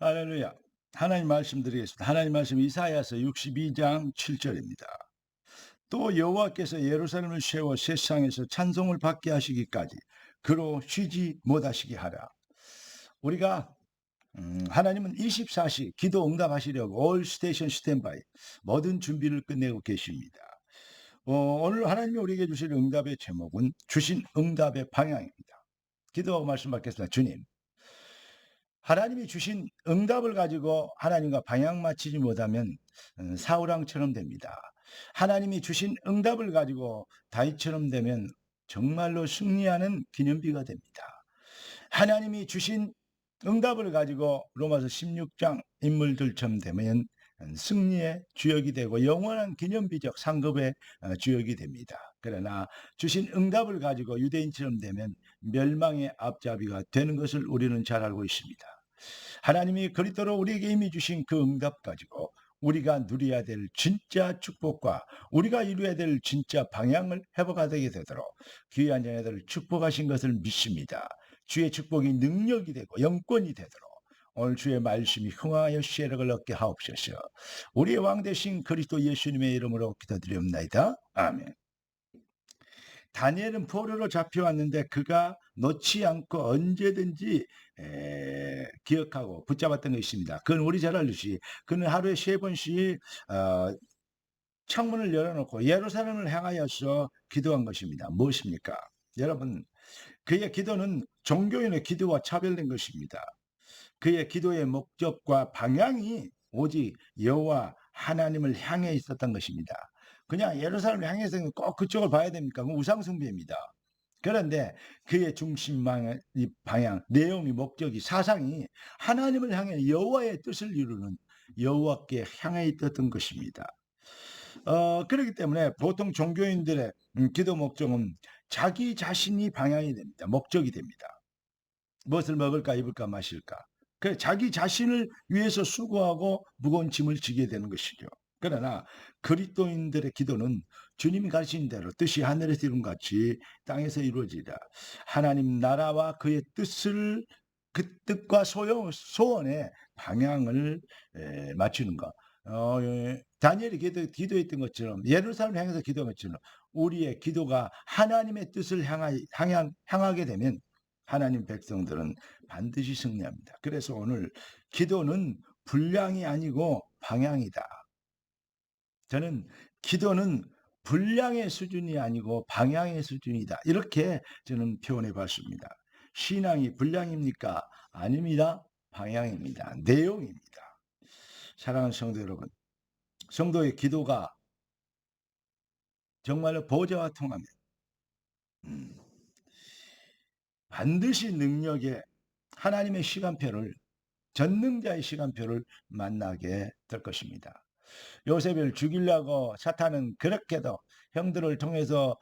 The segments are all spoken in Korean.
할렐루야. 하나님 말씀드리겠습니다. 하나님 말씀 이사야서 62장 7절입니다. 또 여호와께서 예루살렘을 세워 세상에서 찬송을 받게 하시기까지 그로 쉬지 못하시게 하라. 우리가 하나님은 24시 기도 응답하시려고 올 스테이션 스탠바이 모든 준비를 끝내고 계십니다. 오늘 하나님이 우리에게 주실 응답의 제목은 주신 응답의 방향입니다. 기도하고 말씀 받겠습니다. 주님, 하나님이 주신 응답을 가지고 하나님과 방향 맞추지 못하면 사울왕처럼 됩니다. 하나님이 주신 응답을 가지고 다윗처럼 되면 정말로 승리하는 기념비가 됩니다. 하나님이 주신 응답을 가지고 로마서 16장 인물들처럼 되면 승리의 주역이 되고 영원한 기념비적 상급의 주역이 됩니다. 그러나 주신 응답을 가지고 유대인처럼 되면 멸망의 앞잡이가 되는 것을 우리는 잘 알고 있습니다. 하나님이 그리스도로 우리에게 이미 주신 그 응답 가지고 우리가 누려야 될 진짜 축복과 우리가 이루어야 될 진짜 방향을 회복하게 되도록 귀한 자녀들을 축복하신 것을 믿습니다. 주의 축복이 능력이 되고 영권이 되도록 오늘 주의 말씀이 흥하여 시혜력을 얻게 하옵소서. 우리의 왕 되신 그리스도 예수님의 이름으로 기도드리옵나이다. 아멘. 다니엘은 포로로 잡혀왔는데 그가 놓지 않고 언제든지 기억하고 붙잡았던 것입니다. 그건 우리 잘 알듯이 그는 하루에 3번씩 창문을 열어놓고 예루살렘을 향하여서 기도한 것입니다. 무엇입니까? 여러분, 그의 기도는 종교인의 기도와 차별된 것입니다. 그의 기도의 목적과 방향이 오직 여호와 하나님을 향해 있었던 것입니다. 그냥 예루살렘을 향해서 꼭 그쪽을 봐야 됩니까? 그건 우상숭배입니다. 그런데 그의 방향, 내용이, 목적이, 사상이 하나님을 향해 여호와의 뜻을 이루는 여호와께 향해 있었던 것입니다. 그렇기 때문에 보통 종교인들의 기도 목적은 자기 자신이 방향이 됩니다. 목적이 됩니다. 무엇을 먹을까, 입을까, 마실까. 그 자기 자신을 위해서 수고하고 무거운 짐을 지게 되는 것이죠. 그러나 그리스도인들의 기도는 주님이 가르친 대로 뜻이 하늘에서 이룬 같이 땅에서 이루어지라. 하나님 나라와 그의 뜻을 그 뜻과 소원의 방향을 맞추는 것. 다니엘이 기도했던 것처럼 예루살렘을 향해서 기도한 것처럼 우리의 기도가 하나님의 뜻을 향하게 되면 하나님 백성들은 반드시 승리합니다. 그래서 오늘 기도는 분량이 아니고 방향이다. 저는 기도는 분량의 수준이 아니고 방향의 수준이다. 이렇게 저는 표현해 봤습니다. 신앙이 분량입니까? 아닙니다. 방향입니다. 내용입니다. 사랑하는 성도 여러분, 성도의 기도가 정말로 보좌와 통하면 반드시 능력의 하나님의 시간표를 전능자의 시간표를 만나게 될 것입니다. 요셉을 죽이려고 사탄은 그렇게도 형들을 통해서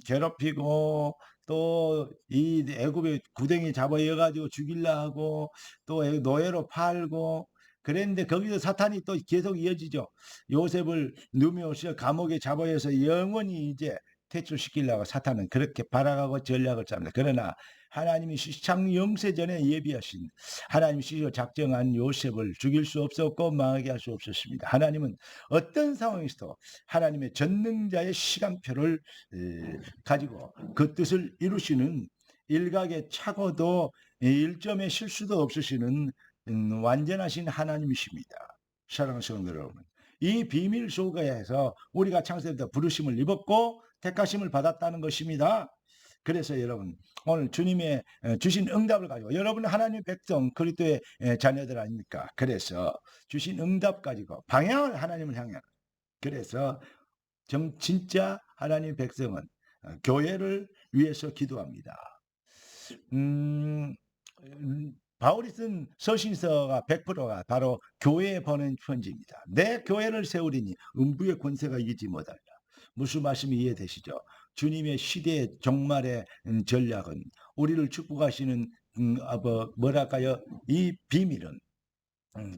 괴롭히고 또 이 애굽의 구덩이 잡아 이어가지고 죽이려 하고 또 노예로 팔고 그랬는데 거기서 사탄이 또 계속 이어지죠. 요셉을 누미옷을 감옥에 잡아서 영원히 이제 퇴출시키려고 사탄은 그렇게 발악하고 전략을 짭니다. 그러나 하나님이 시창 영세 전에 예비하신 하나님 시로 작정한 요셉을 죽일 수 없었고 망하게 할 수 없었습니다. 하나님은 어떤 상황에서도 하나님의 전능자의 시간표를 가지고 그 뜻을 이루시는 일각의 착오도 일점의 실수도 없으시는 완전하신 하나님이십니다. 사랑하는 성도 여러분, 이 비밀 속에서 우리가 창세부터 부르심을 입었고 택하심을 받았다는 것입니다. 그래서 여러분 오늘 주님의 주신 응답을 가지고 여러분은 하나님의 백성 그리스도의 자녀들 아닙니까? 그래서 주신 응답 가지고 방향을 하나님을 향해 그래서 진짜 하나님의 백성은 교회를 위해서 기도합니다. 음, 바울이 쓴 서신서가 100%가 바로 교회에 보낸 편지입니다. 내 교회를 세우리니 음부의 권세가 이기지 못하리라. 무슨 말씀이 이해되시죠? 주님의 시대의 종말의 전략은 우리를 축복하시는 뭐랄까요? 이 비밀은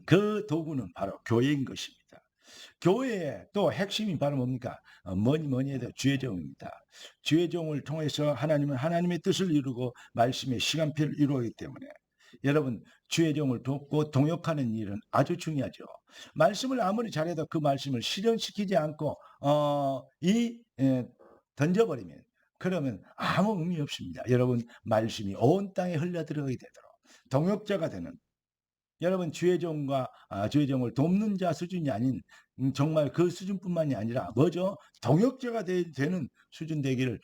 그 도구는 바로 교회인 것입니다. 교회의 또 핵심이 바로 뭡니까? 뭐니 해도 주의 종입니다. 주의 종을 통해서 하나님은 하나님의 뜻을 이루고 말씀의 시간표를 이루기 때문에 여러분, 주의 종을 돕고 동역하는 일은 아주 중요하죠. 말씀을 아무리 잘해도 그 말씀을 실현시키지 않고 던져버리면 그러면 아무 의미 없습니다. 여러분, 말씀이 온 땅에 흘러들어가게 되도록 동역자가 되는, 여러분, 주의 종을 돕는 자 수준이 아닌 정말 그 수준뿐만이 아니라 뭐죠? 동역자가 되는 수준 되기를,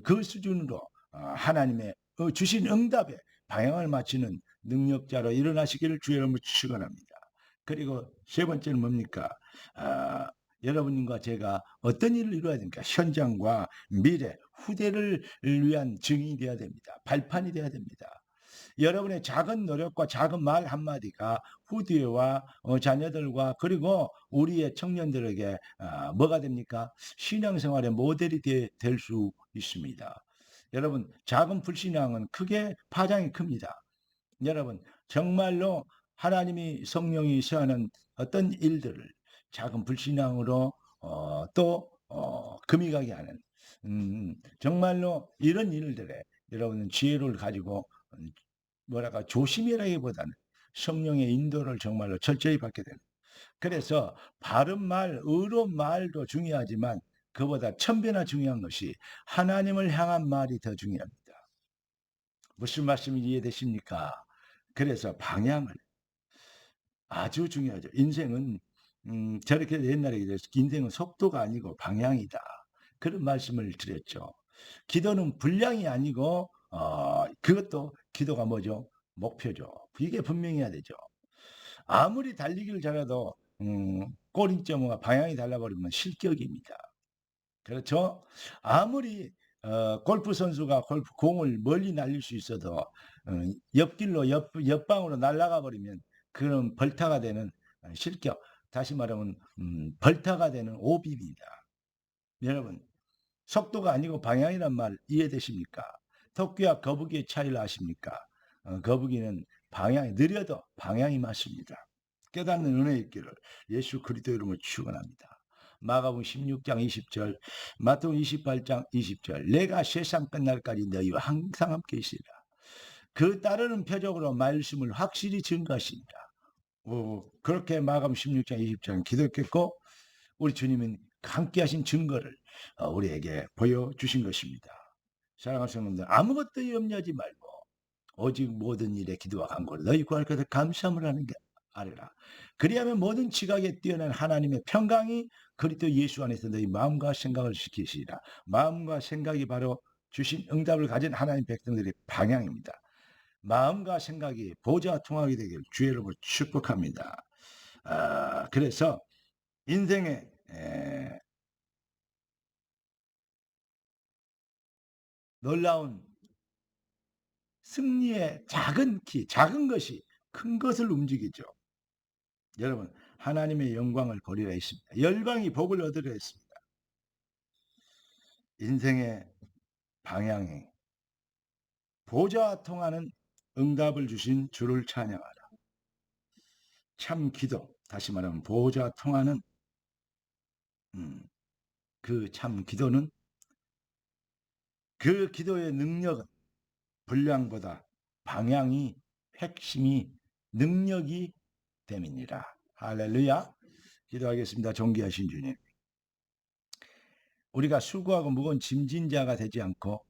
그 수준으로 하나님의 주신 응답에 방향을 맞추는 능력자로 일어나시기를 주의 이름으로 축원합니다. 그리고 세 번째는 뭡니까? 여러분과 제가 어떤 일을 이루어야 됩니까? 현장과 미래, 후대를 위한 증인이 되어야 됩니다. 발판이 되어야 됩니다. 여러분의 작은 노력과 작은 말 한마디가 후대와 자녀들과 그리고 우리의 청년들에게 뭐가 됩니까? 신앙생활의 모델이 될 수 있습니다. 여러분, 작은 불신앙은 크게 파장이 큽니다. 여러분, 정말로 하나님이 성령이 시하는 어떤 일들을 작은 불신앙으로 금이 가게 하는, 정말로 이런 일들에 여러분은 지혜를 가지고 조심이라기보다는 성령의 인도를 정말로 철저히 받게 됩니다. 그래서 바른 말, 의로운 말도 중요하지만 그보다 천배나 중요한 것이 하나님을 향한 말이 더 중요합니다. 무슨 말씀이 이해되십니까? 그래서 방향을 아주 중요하죠. 인생은 저렇게 옛날에 인생은 속도가 아니고 방향이다. 그런 말씀을 드렸죠. 기도는 분량이 아니고 그것도 기도가 뭐죠? 목표죠. 이게 분명해야 되죠. 아무리 달리기를 잘해도 꼬린점과 방향이 달라버리면 실격입니다. 그렇죠? 아무리 골프 선수가 골프 공을 멀리 날릴 수 있어도 옆길로 옆방으로 날아가 버리면 그런 벌타가 되는 실격. 다시 말하면 벌타가 되는 오비입니다. 여러분, 속도가 아니고 방향이란 말 이해되십니까? 토끼와 거북이의 차이를 아십니까? 거북이는 방향이 느려도 방향이 맞습니다. 깨닫는 은혜 있기를 예수 그리스도 이름으로 축원합니다. 마가복음 16장 20절, 마태복음 28장 20절, 내가 세상 끝날까지 너희와 항상 함께 있으리라. 그 따르는 표적으로 말씀을 확실히 증거하십니다. 그렇게 마가복음 16장 20절 기도했고 우리 주님은 함께 하신 증거를 우리에게 보여주신 것입니다. 사랑하는 성도들, 아무것도 염려하지 말고 오직 모든 일에 기도와 간구로 너희 구할 것을 감사함을 하는 게 아니라 그리하면 모든 지각에 뛰어난 하나님의 평강이 그리스도 예수 안에서 너희 마음과 생각을 지키시리라. 마음과 생각이 바로 주신 응답을 가진 하나님 백성들의 방향입니다. 마음과 생각이 보좌와 통하게 되길 주의 이름으로 축복합니다. 그래서 인생의 놀라운 승리의 작은 것이 큰 것을 움직이죠. 여러분, 하나님의 영광을 보리라 했습니다. 열방이 복을 얻으려 했습니다. 인생의 방향이 보좌와 통하는 응답을 주신 주를 찬양하라. 참 기도, 다시 말하면 보좌와 통하는 그 참 기도는, 그 기도의 능력은 분량보다 방향이, 핵심이, 능력이 됨이니라. 할렐루야. 기도하겠습니다. 존귀하신 주님, 우리가 수고하고 무거운 짐진 자가 되지 않고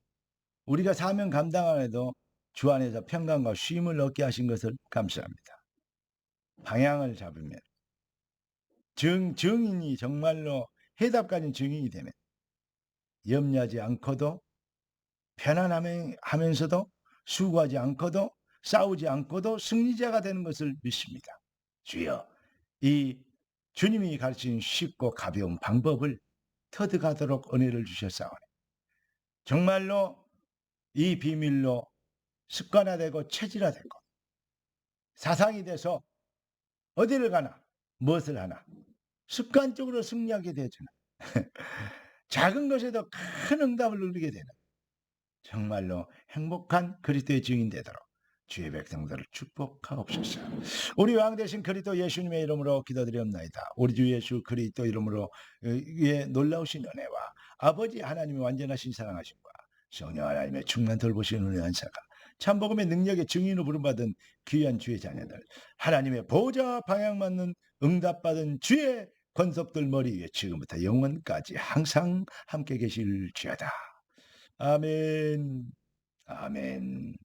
우리가 사명 감당 안 해도 주 안에서 평강과 쉼을 얻게 하신 것을 감사합니다. 방향을 잡으면 증인이 정말로 해답 가진 증인이 되면 염려하지 않고도 편안하면서도 수고하지 않고도 싸우지 않고도 승리자가 되는 것을 믿습니다. 주여, 이 주님이 가르친 쉽고 가벼운 방법을 터득하도록 은혜를 주셨사오니 정말로 이 비밀로 습관화되고 체질화되고 사상이 돼서 어디를 가나 무엇을 하나 습관적으로 승리하게 되잖아. 작은 것에도 큰 응답을 누리게 되는 정말로 행복한 그리스도의 증인 되도록 주의 백성들을 축복하옵소서. 우리 왕 되신 그리스도 예수님의 이름으로 기도드리옵나이다. 우리 주 예수 그리스도 이름으로 의 놀라우신 은혜와 아버지 하나님의 완전하신 사랑하심과 성령 하나님의 충만 돌보시는 은혜 한사가 참복음의 능력의 증인으로 부름받은 귀한 주의 자녀들, 하나님의 보좌 방향 맞는 응답받은 주의 권속들 머리 위에 지금부터 영원까지 항상 함께 계실지어다. 아멘. 아멘.